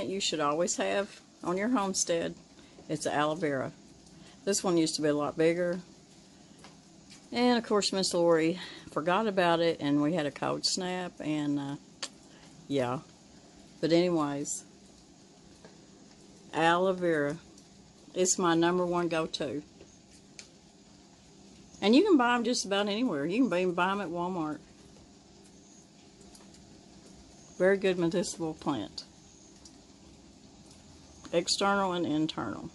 You should always have on your homestead. It's aloe vera. This one used to be a lot bigger, and of course Miss Lori forgot about it, and we had a cold snap, and yeah. But anyways, aloe vera, it's my #1 go-to, and you can buy them just about anywhere. You can even buy them at Walmart. Very good medicinal plant. External and internal.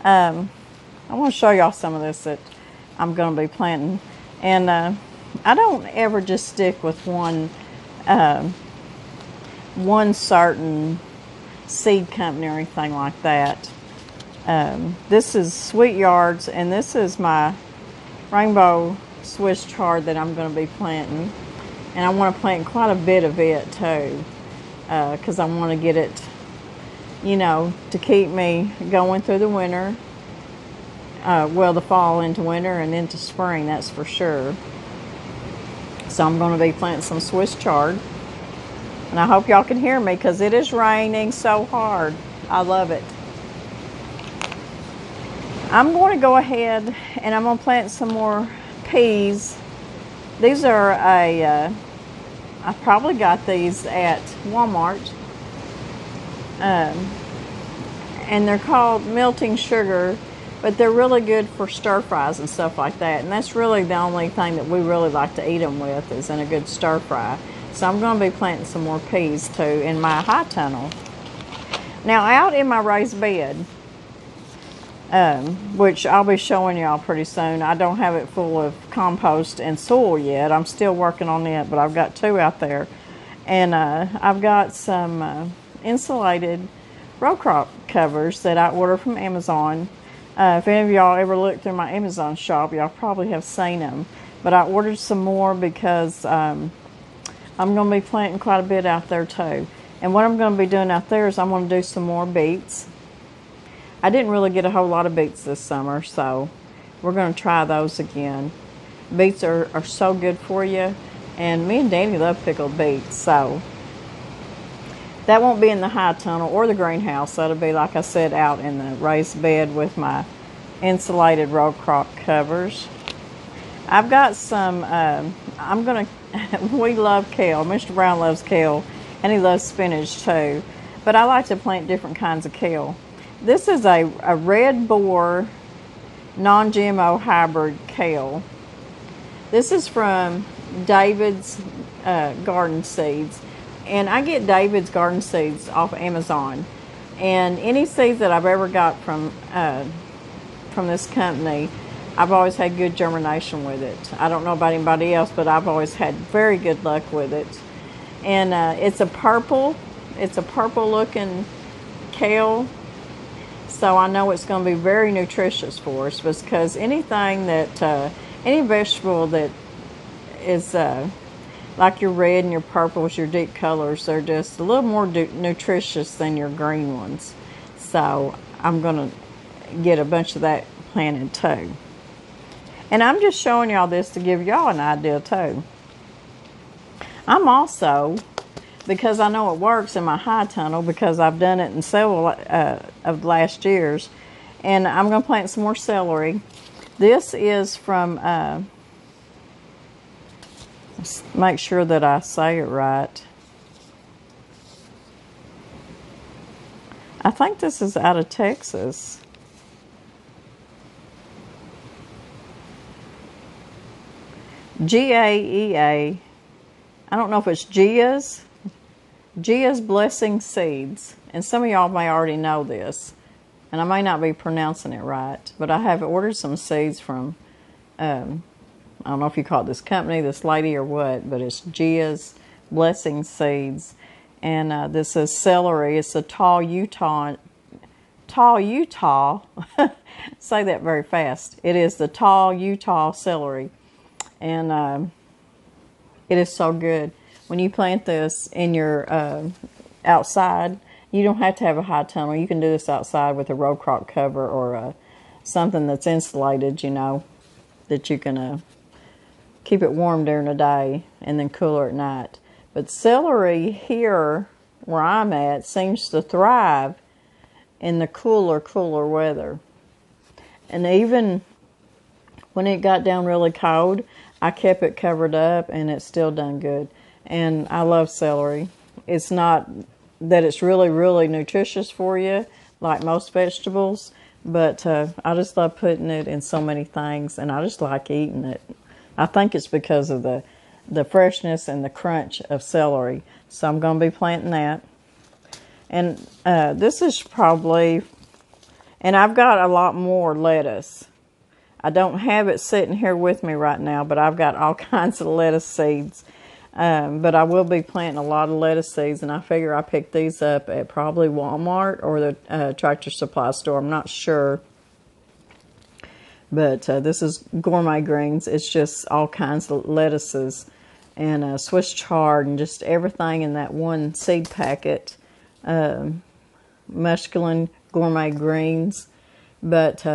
I want to show y'all some of this that I'm going to be planting, and I don't ever just stick with one certain seed company or anything like that. This is Sweet Yards, and this is my rainbow Swiss chard that I'm going to be planting, and I want to plant quite a bit of it too, because I want to get it, you know, to keep me going through the winter, well, the fall into winter and into spring, that's for sure. So I'm going to be planting some Swiss chard, and I hope y'all can hear me because it is raining so hard. I love it. I'm going to go ahead and I'm going to plant some more peas. These are I probably got these at Walmart. And they're called melting sugar, but they're really good for stir fries and stuff like that. And that's really the only thing that we really like to eat them with, is in a good stir fry. So I'm going to be planting some more peas too in my high tunnel. Now out in my raised bed, which I'll be showing y'all pretty soon. I don't have it full of compost and soil yet. I'm still working on it, but I've got 2 out there. And I've got some insulated row crop covers that I ordered from Amazon. If any of y'all ever looked through my Amazon shop, y'all probably have seen them. But I ordered some more because I'm going to be planting quite a bit out there too. And what I'm going to be doing out there is I'm going to do some more beets. I didn't really get a whole lot of beets this summer, so we're going to try those again. Beets are so good for you, and me and Danny love pickled beets, so that won't be in the high tunnel or the greenhouse. That'll be, like I said, out in the raised bed with my insulated row crop covers. I've got some, we love kale. Mr. Brown loves kale, and he loves spinach too, but I like to plant different kinds of kale. This is a red boar non-GMO hybrid kale. This is from David's Garden Seeds. And I get David's Garden Seeds off Amazon. And any seeds that I've ever got from this company, I've always had good germination with it. I don't know about anybody else, but I've always had very good luck with it. And it's a purple looking kale. So I know it's going to be very nutritious for us, because anything that, any vegetable that is like your red and your purples, your deep colors, they're just a little more nutritious than your green ones. So I'm going to get a bunch of that planted too. And I'm just showing y'all this to give y'all an idea too. I'm also, because I know it works in my high tunnel, because I've done it in several of last years. And I'm going to plant some more celery. This is from, let's make sure that I say it right. I think this is out of Texas. GAEA. I don't know if it's Gia's Blessing Seeds, and some of y'all may already know this, and I may not be pronouncing it right, but I have ordered some seeds from, I don't know if you call it this company, this lady, or what, but it's Gia's Blessing Seeds, and this is celery. It's a tall Utah, say that very fast. It is the tall Utah celery, and it is so good. When you plant this in your outside, You don't have to have a high tunnel. You can do this outside with a row crop cover or something that's insulated, you know, that you can keep it warm during the day and then cooler at night. But celery here, where I'm at, seems to thrive in the cooler weather. And even when it got down really cold, I kept it covered up and it's still done good. And I love celery. It's not that it's really, really nutritious for you, like most vegetables, but I just love putting it in so many things, and I just like eating it. I think it's because of the freshness and the crunch of celery. So I'm going to be planting that. And this is probably, and I've got a lot more lettuce. I don't have it sitting here with me right now, but I've got all kinds of lettuce seeds. But I will be planting a lot of lettuce seeds, and I figure I picked these up at probably Walmart or the Tractor Supply store. I'm not sure. But this is gourmet greens. It's just all kinds of lettuces and Swiss chard and just everything in that one seed packet. Muscling gourmet greens. But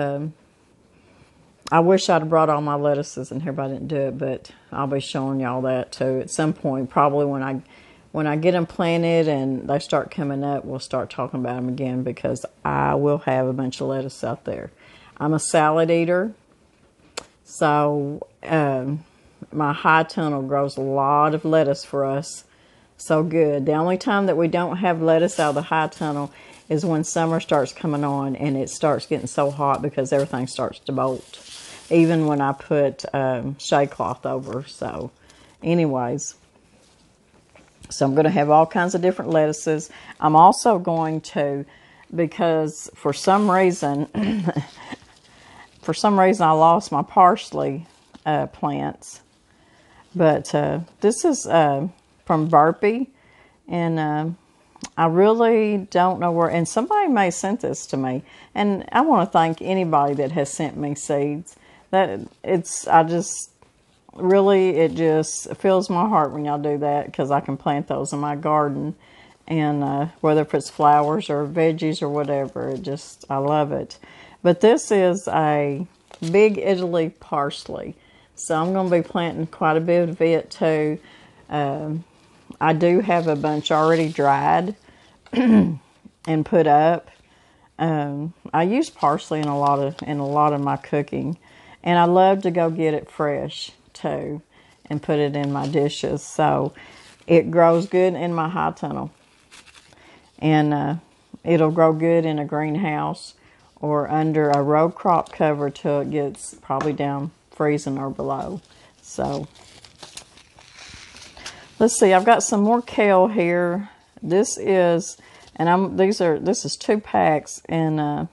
I wish I'd have brought all my lettuces in here, but I didn't do it. But I'll be showing y'all that too at some point. Probably when I get them planted and they start coming up, we'll start talking about them again, because I will have a bunch of lettuce out there. I'm a salad eater, so my high tunnel grows a lot of lettuce for us. So good. The only time that we don't have lettuce out of the high tunnel is when summer starts coming on and it starts getting so hot because everything starts to bolt. Even when I put shade cloth over. So anyways, so I'm going to have all kinds of different lettuces. I'm also going to, because for some reason I lost my parsley plants. But this is from Burpee, and I really don't know where, and somebody may have sent this to me, and I want to thank anybody that has sent me seeds. It just fills my heart when y'all do that, because I can plant those in my garden, and whether if it's flowers or veggies or whatever, I love it. But this is a big Italy Parsley, so I'm going to be planting quite a bit of it too. I do have a bunch already dried and put up. I use parsley in a lot of my cooking, and I love to go get it fresh too and put it in my dishes. So it grows good in my high tunnel, and it'll grow good in a greenhouse or under a row crop cover till it gets probably down freezing or below. So let's see, I've got some more kale here. This is 2 packs, and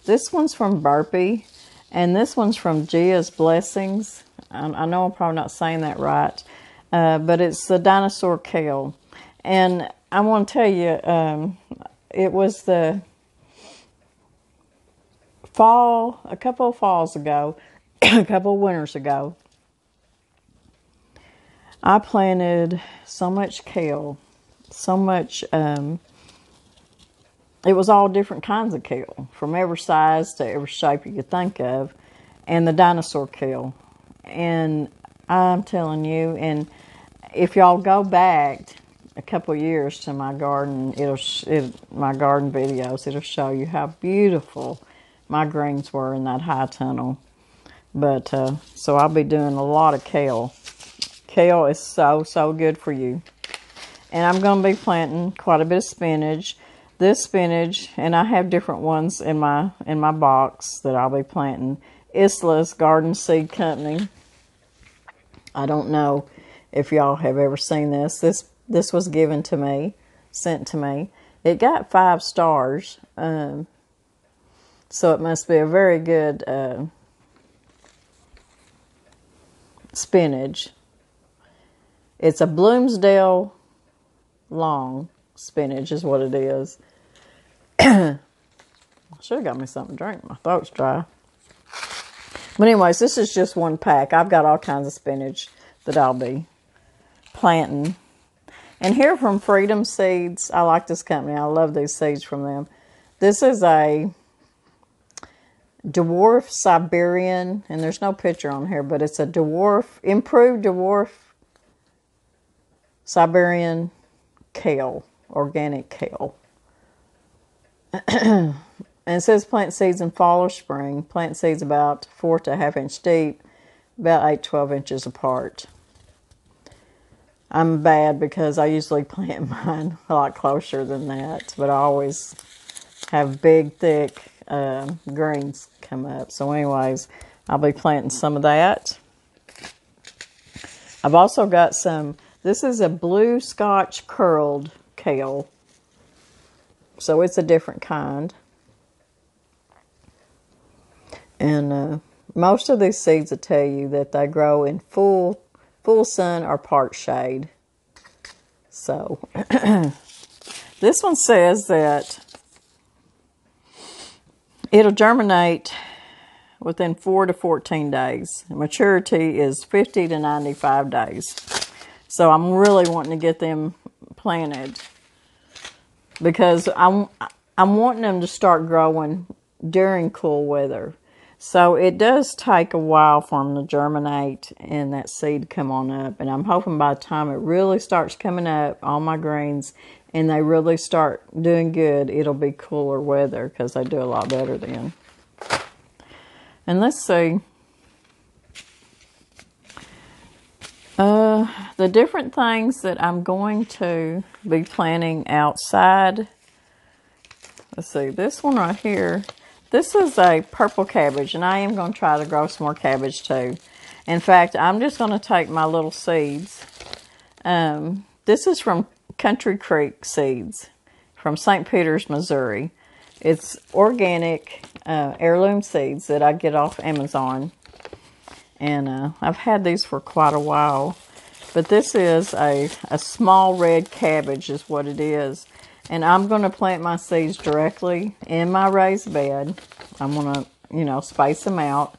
this one's from Burpee, and this one's from Gia's Blessings. I know I'm probably not saying that right, but it's the Dinosaur Kale. And I want to tell you, it was the fall, a couple of falls ago, a couple of winters ago, I planted so much kale, so much, it was all different kinds of kale, from every size to every shape you could think of, and the Dinosaur Kale. And I'm telling you, and if y'all go back a couple of years to my garden, my garden videos, it'll show you how beautiful my greens were in that high tunnel. But, so I'll be doing a lot of kale. Kale is so good for you. And I'm going to be planting quite a bit of spinach. This spinach, and I have different ones in my box that I'll be planting. Isla's Garden Seed Company. I don't know if y'all have ever seen this. This was given to me, sent to me. It got 5 stars, so it must be a very good spinach. It's a Bloomsdale long spinach is what it is. I should have got me something to drink. My throat's dry. But anyways, this is just 1 pack. I've got all kinds of spinach that I'll be planting. And here from Freedom Seeds, I like this company. I love these seeds from them. This is a dwarf Siberian, and there's no picture on here, but it's a improved dwarf Siberian kale, organic kale. And it says plant seeds in fall or spring. Plant seeds about 4 to 1/2 inch deep, about 8 to 12 inches apart. I'm bad because I usually plant mine a lot closer than that, but I always have big, thick greens come up. So anyways, I'll be planting some of that. I've also got some, this is a blue Scotch curled kale. So it's a different kind. And most of these seeds will tell you that they grow in full sun or part shade. So this one says that it'll germinate within 4 to 14 days. Maturity is 50 to 95 days. So I'm really wanting to get them planted because I'm wanting them to start growing during cool weather. So it does take a while for them to germinate and that seed come on up. And I'm hoping by the time it really starts coming up, all my greens, and they really start doing good, it'll be cooler weather because they do a lot better then. And let's see. The different things that I'm going to be planting outside. Let's see, this one right here. This is a purple cabbage, and I am going to try to grow some more cabbage too. In fact, I'm just going to take my little seeds. This is from Country Creek Seeds from St. Peters, Missouri. It's organic heirloom seeds that I get off Amazon. And I've had these for quite a while. But this is a small red cabbage is what it is. And I'm going to plant my seeds directly in my raised bed. I'm going to, space them out.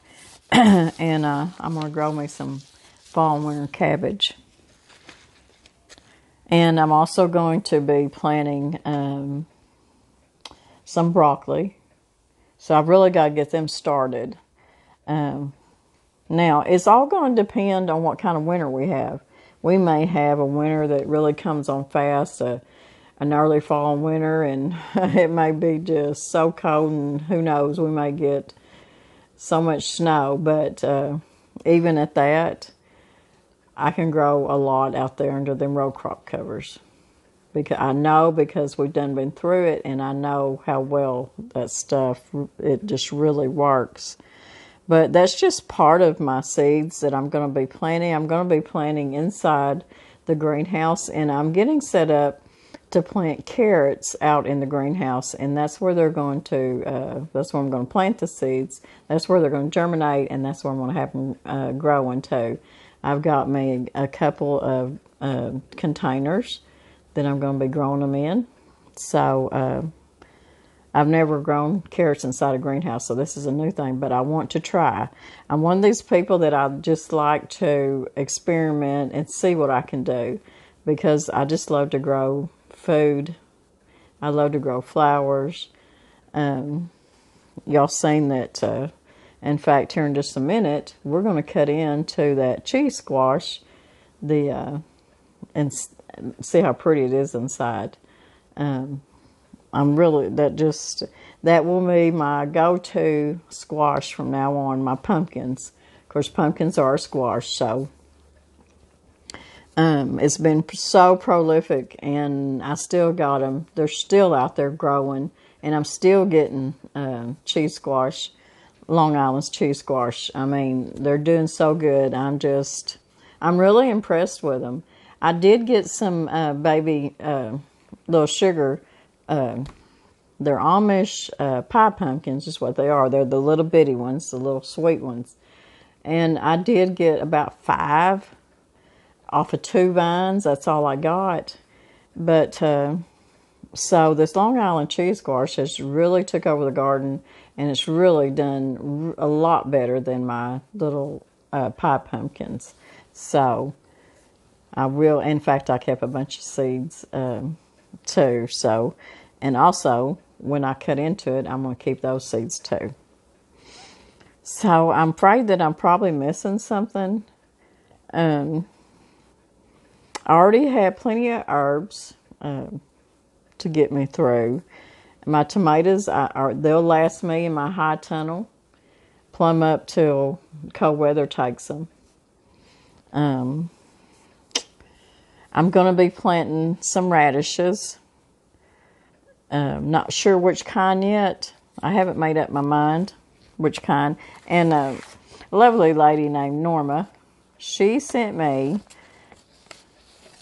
And I'm going to grow me some fall and winter cabbage. And I'm also going to be planting some broccoli. So I've really got to get them started. Now, it's all going to depend on what kind of winter we have. We may have a winter that really comes on fast, an early fall and winter, and it may be just so cold, and who knows, we may get so much snow. But even at that, I can grow a lot out there under them row crop covers. Because we've been through it, and I know how well that stuff, it just really works. But that's just part of my seeds that I'm going to be planting. I'm going to be planting inside the greenhouse, and I'm getting set up to plant carrots out in the greenhouse, and that's where they're going to, that's where I'm going to plant the seeds. That's where they're going to germinate, and that's where I'm going to have them growing too. I've got me a couple of containers that I'm going to be growing them in. So I've never grown carrots inside a greenhouse, so this is a new thing, but I want to try. I'm one of these people that I just like to experiment and see what I can do, because I just love to grow food. I love to grow flowers. Y'all seen that, in fact, here in just a minute, we're going to cut into that cheese squash, and see how pretty it is inside. That will be my go-to squash from now on, my pumpkins. Of course, pumpkins are a squash, so it's been so prolific, and I still got them. They're still out there growing, and I'm still getting cheese squash, Long Island's cheese squash. I mean, they're doing so good. I'm really impressed with them. I did get some baby little sugar. They're Amish pie pumpkins is what they are. They're the little bitty ones, the little sweet ones. And I did get about 5 off of 2 vines. That's all I got. But so this Long Island cheese squash has really took over the garden, and it's really done a lot better than my little pie pumpkins. So I will. In fact, I kept a bunch of seeds too. So, and also when I cut into it, I'm going to keep those seeds too. So I'm afraid that I'm probably missing something. I already had plenty of herbs to get me through. My tomatoes, they'll last me in my high tunnel plumb up till cold weather takes them. I'm going to be planting some radishes. Not sure which kind yet. I haven't made up my mind which kind. And a lovely lady named Norma, she sent me,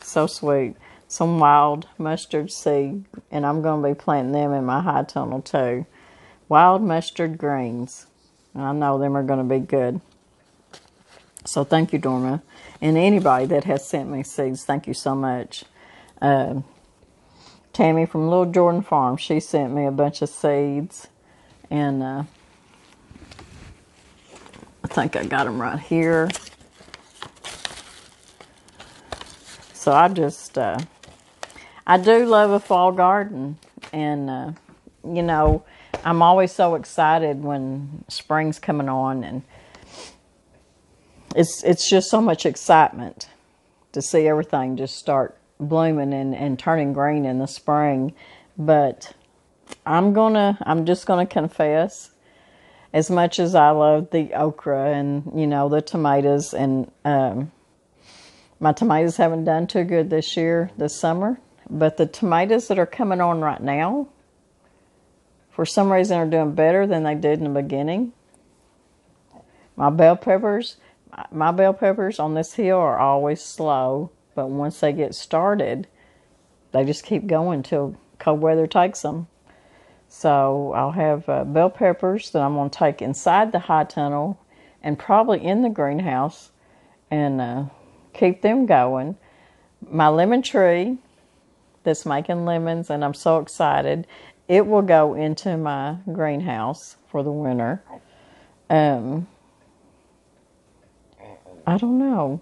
so sweet, some wild mustard seed, and I'm going to be planting them in my high tunnel too. Wild mustard greens. I know them are going to be good. So thank you, Norma. And anybody that has sent me seeds, thank you so much. Tammy from Little Jordan Farm, she sent me a bunch of seeds. And I think I got them right here. So I just, I do love a fall garden. And, you know, I'm always so excited when spring's coming on. And it's just so much excitement to see everything just start blooming and turning green in the spring. But I'm just gonna confess, as much as I love the okra and, you know, the tomatoes, and my tomatoes haven't done too good this summer, but the tomatoes that are coming on right now, for some reason, are doing better than they did in the beginning. My bell peppers on this hill are always slow, but once they get started, they just keep going till cold weather takes them. So I'll have bell peppers that I'm going to take inside the high tunnel and probably in the greenhouse and keep them going. My lemon tree that's making lemons, and I'm so excited. It will go into my greenhouse for the winter. I don't know.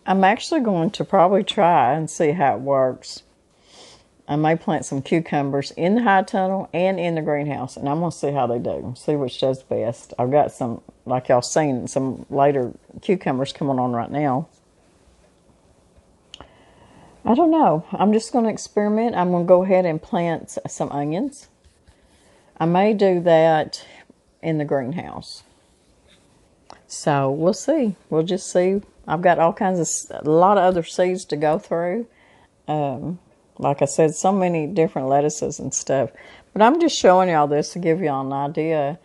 I'm actually going to probably try and see how it works. I may plant some cucumbers in the high tunnel and in the greenhouse, and I'm going to see how they do. See which does best. I've got some, like y'all seen, some later cucumbers coming on right now. I don't know. I'm just going to experiment. I'm going to go ahead and plant some onions. I may do that in the greenhouse. So we'll see. We'll just see. I've got all kinds of, a lot of other seeds to go through. Like I said, so many different lettuces and stuff. But I'm just showing y'all this to give y'all an idea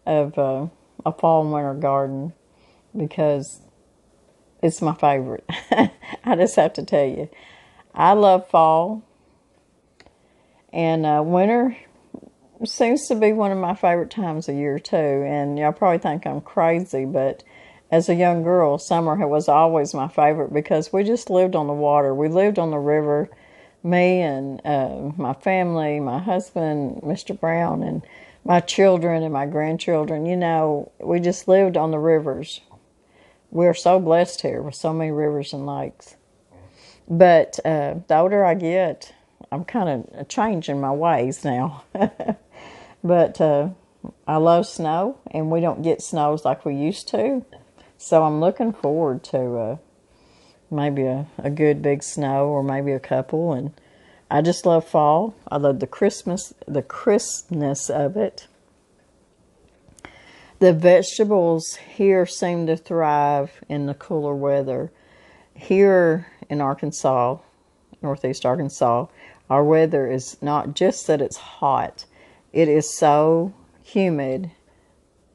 of a fall and winter garden, because it's my favorite. I just have to tell you. I love fall, and winter seems to be one of my favorite times of year too. And y'all probably think I'm crazy, but as a young girl, summer was always my favorite because we just lived on the water. We lived on the river, me and my family, my husband, Mr. Brown, and my children and my grandchildren. You know, we just lived on the rivers. We're so blessed here with so many rivers and lakes. But the older I get, I'm kind of changing my ways now. But I love snow, and we don't get snows like we used to. So I'm looking forward to maybe a good big snow, or maybe a couple. And I just love fall. I love the crispness of it. The vegetables here seem to thrive in the cooler weather. Here in Arkansas, northeast Arkansas, our weather is not just that it's hot. It is so humid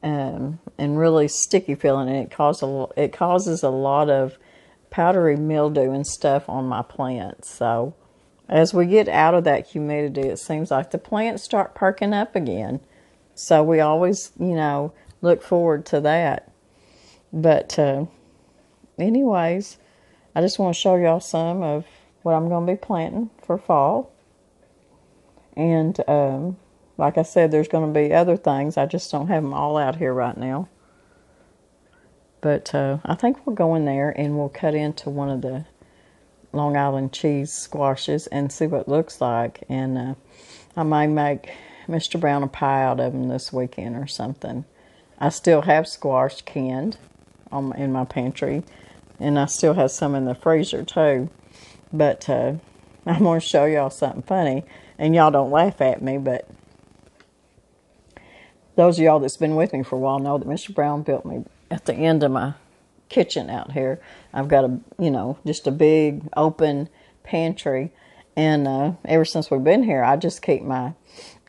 and really sticky feeling, and it causes a lot of powdery mildew and stuff on my plants. So as we get out of that humidity, it seems like the plants start perking up again. So we always, you know, look forward to that. But anyways, I just want to show y'all some of what I'm going to be planting for fall. And like I said, there's going to be other things. I just don't have them all out here right now. But I think we'll go in there and we'll cut into one of the Long Island cheese squashes and see what it looks like. And I might make Mr. Brown a pie out of them this weekend or something. I still have squash canned in my pantry, and I still have some in the freezer too. But I'm going to show y'all something funny, and y'all don't laugh at me, but those of y'all that's been with me for a while know that Mr. Brown built me at the end of my kitchen out here. I've got just a big open pantry, and ever since we've been here, I just keep my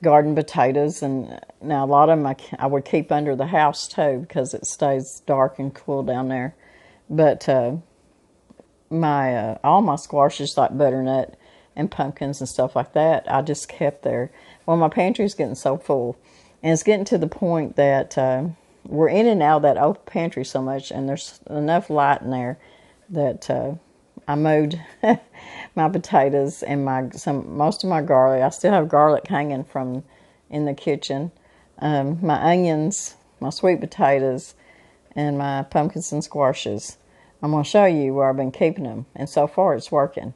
garden potatoes, and now a lot of them I would keep under the house too because it stays dark and cool down there. But all my squashes like butternut and pumpkins and stuff like that, I just kept there. Well, my pantry's getting so full, and it's getting to the point that we're in and out of that open pantry so much, and there's enough light in there that I mowed my potatoes and most of my garlic. I still have garlic hanging from in the kitchen. My onions, my sweet potatoes, and my pumpkins and squashes. I'm going to show you where I've been keeping them, and so far it's working.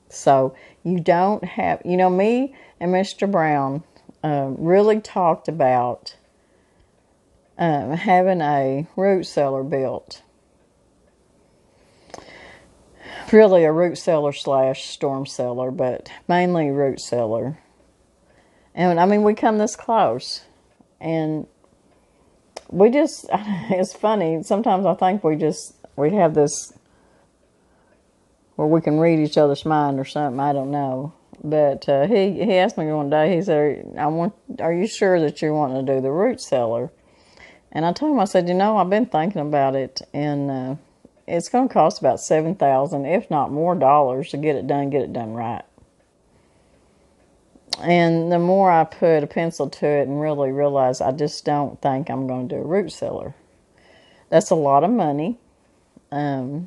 So you don't have, me and Mr. Brown really talked about having a root cellar built. Really a root cellar / storm cellar, but mainly root cellar. And I mean, we come this close, and we just, it's funny, sometimes I think we have this where we can read each other's mind or something, I don't know. But he asked me one day, he said, are you sure that you're wanting to do the root cellar? And I told him, I said, I've been thinking about it, and it's going to cost about $7,000, if not more dollars, to get it done right. And the more I put a pencil to it and really realize I just don't think I'm going to do a root cellar. That's a lot of money. I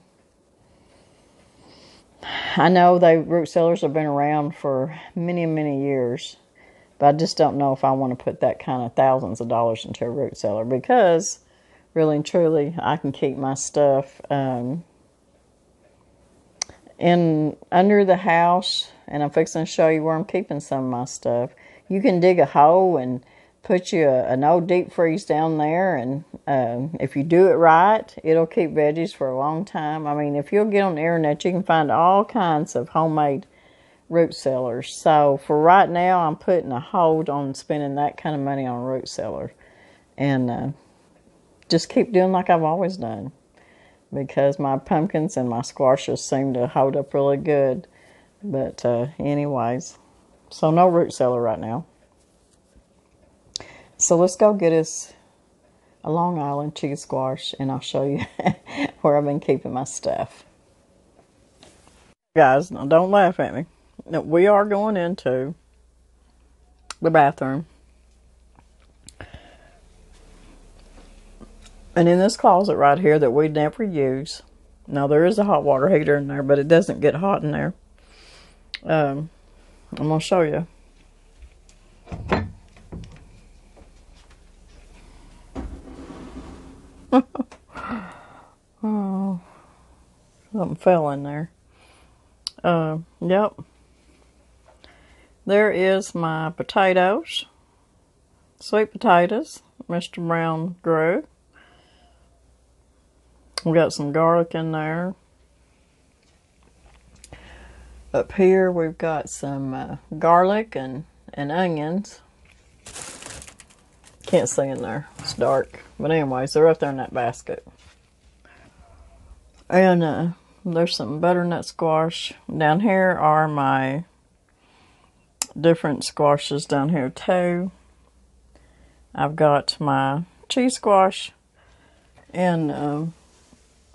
know root cellars have been around for many, many years, but I just don't know if I want to put that kind of thousands of dollars into a root cellar, because really and truly, I can keep my stuff in under the house, and I'm fixing to show you where I'm keeping some of my stuff. You can dig a hole and put you an old deep freeze down there, and if you do it right, it'll keep veggies for a long time. I mean, if you'll get on the internet, you can find all kinds of homemade root cellars. So for right now, I'm putting a hold on spending that kind of money on a root cellar, and just keep doing like I've always done, because my pumpkins and my squashes seem to hold up really good. But anyways, so no root cellar right now. So let's go get us a Long Island cheese squash, and I'll show you where I've been keeping my stuff. Guys, now don't laugh at me. Now, we are going into the bathroom. And in this closet right here that we never use, now there is a hot water heater in there, but it doesn't get hot in there. I'm going to show you. Oh, something fell in there. Yep. There is my potatoes, sweet potatoes, Mr. Brown grew. We got some garlic in there. Up here we've got some garlic and onions. Can't see in there, it's dark. But anyways, they're up there in that basket. And there's some butternut squash. Down here are my different squashes down here too. I've got my cheese squash, and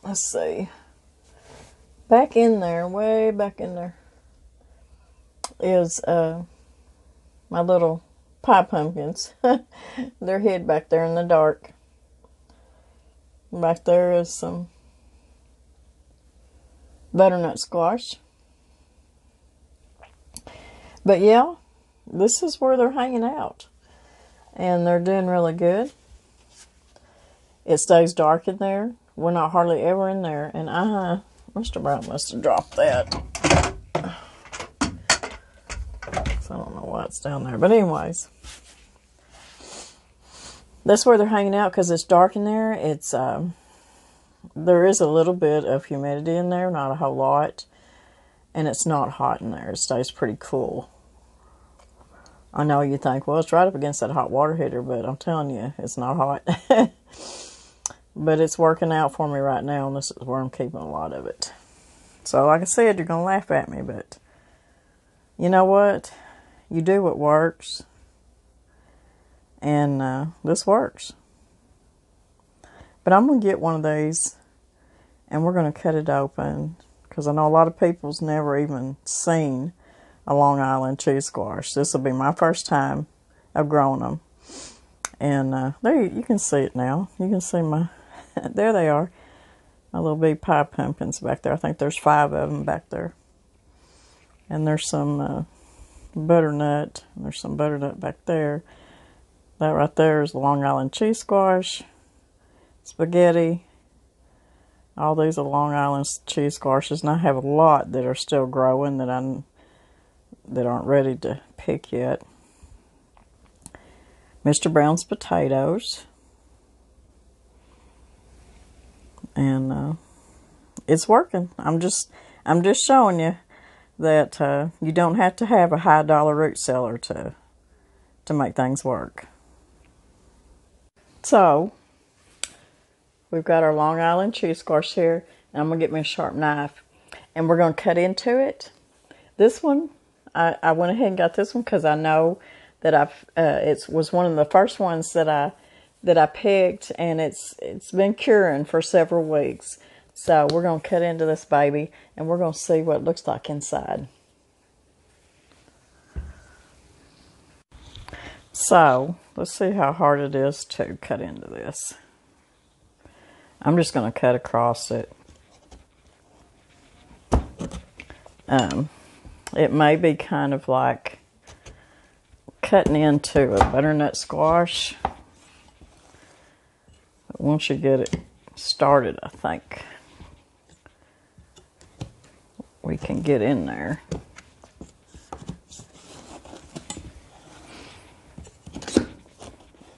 let's see, back in there, way back in there, is my little pie pumpkins. They're hid back there in the dark. Back there is some butternut squash. But yeah, this is where they're hanging out, and they're doing really good. it stays dark in there. We're not hardly ever in there. And Mr. Brown must have dropped that. So I don't know why it's down there. But anyways, that's where they're hanging out because it's dark in there. It's there is a little bit of humidity in there, not a whole lot. And it's not hot in there. It stays pretty cool. I know you think, well, it's right up against that hot water heater, but I'm telling you, it's not hot. But it's working out for me right now, and this is where I'm keeping a lot of it. So, like I said, you're going to laugh at me, but you know what? You do what works, and this works. But I'm going to get one of these, and we're going to cut it open, because I know a lot of people's never even seen a Long Island cheese squash. This will be my first time of growing them. And there you can see it now. You can see my, there they are, my little big pie pumpkins back there. I think there's 5 of them back there. And there's some butternut. And there's some butternut back there. That right there is the Long Island cheese squash, spaghetti. All these are Long Island cheese squashes, and I have a lot that are still growing that aren't ready to pick yet. Mr. Brown's potatoes, and it's working. I'm just showing you that you don't have to have a high dollar root cellar to make things work. So we've got our Long Island cheese squash here, and I'm going to get me a sharp knife, and we're going to cut into it. This one, I went ahead and got this one because I know that it was one of the first ones that I picked, and it's been curing for several weeks. So we're going to cut into this baby, and we're going to see what it looks like inside. So let's see how hard it is to cut into this. I'm just going to cut across it. It may be kind of like cutting into a butternut squash. But once you get it started, I think we can get in there.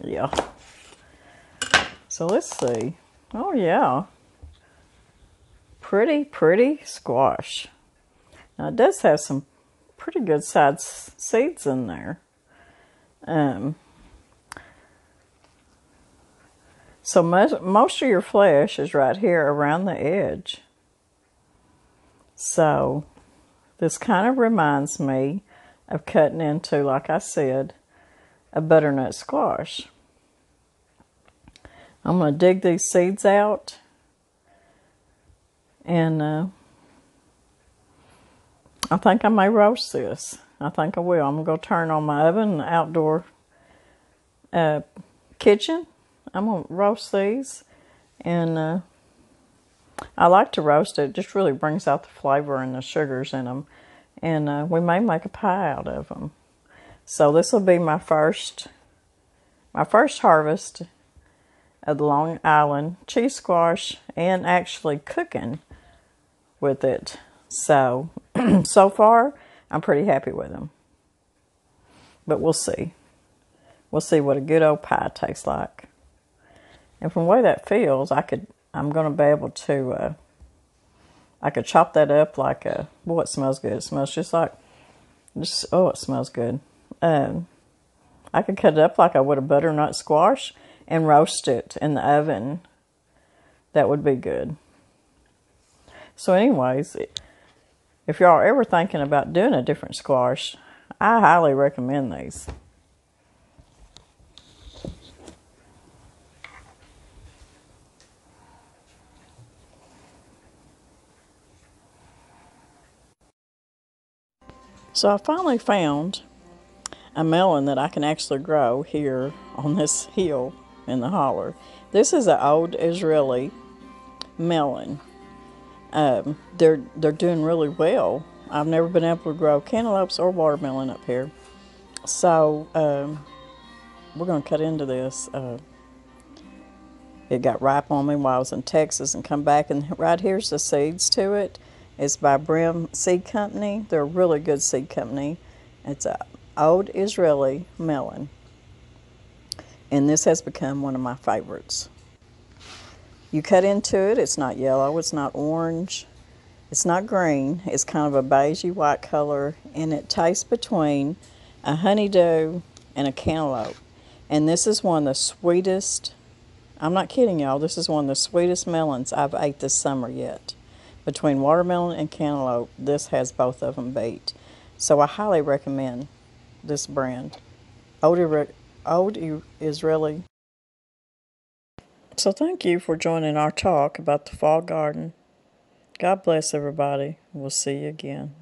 Yeah. So let's see. Oh yeah. Pretty squash. Now it does have some pretty good sized seeds in there. So most of your flesh is right here around the edge. So this kind of reminds me of cutting into, like I said, a butternut squash. I'm going to dig these seeds out, and I think I may roast this. I think I will. I'm going to go turn on my oven in the outdoor kitchen. I'm going to roast these, and I like to roast it. It just really brings out the flavor and the sugars in them, and we may make a pie out of them. So this will be my first harvest of the Long Island cheese squash, and actually cooking with it. So, so far, I'm pretty happy with them. But we'll see. We'll see what a good old pie tastes like. And from the way that feels, I'm going to be able to, I could chop that up like a, boy, it smells good. It smells just like, oh, it smells good. I could cut it up like I would a butternut squash and roast it in the oven. That would be good. So anyways, if y'all are ever thinking about doing a different squash, I highly recommend these. So I finally found a melon that I can actually grow here on this hill in the holler. This is an old Israeli melon. They're doing really well. I've never been able to grow cantaloupes or watermelon up here. So we're going to cut into this. It got ripe on me while I was in Texas and come back, and right here's the seeds to it. It's by Brim Seed Company. They're a really good seed company. It's a old Israeli melon, and this has become one of my favorites. You cut into it, it's not yellow, it's not orange, it's not green, it's kind of a beigey white color, and it tastes between a honeydew and a cantaloupe. And this is one of the sweetest, I'm not kidding y'all, this is one of the sweetest melons I've ate this summer yet. Between watermelon and cantaloupe, this has both of them beat. So I highly recommend this brand. Old Israeli. So thank you for joining our talk about the fall garden. God bless everybody. We'll see you again.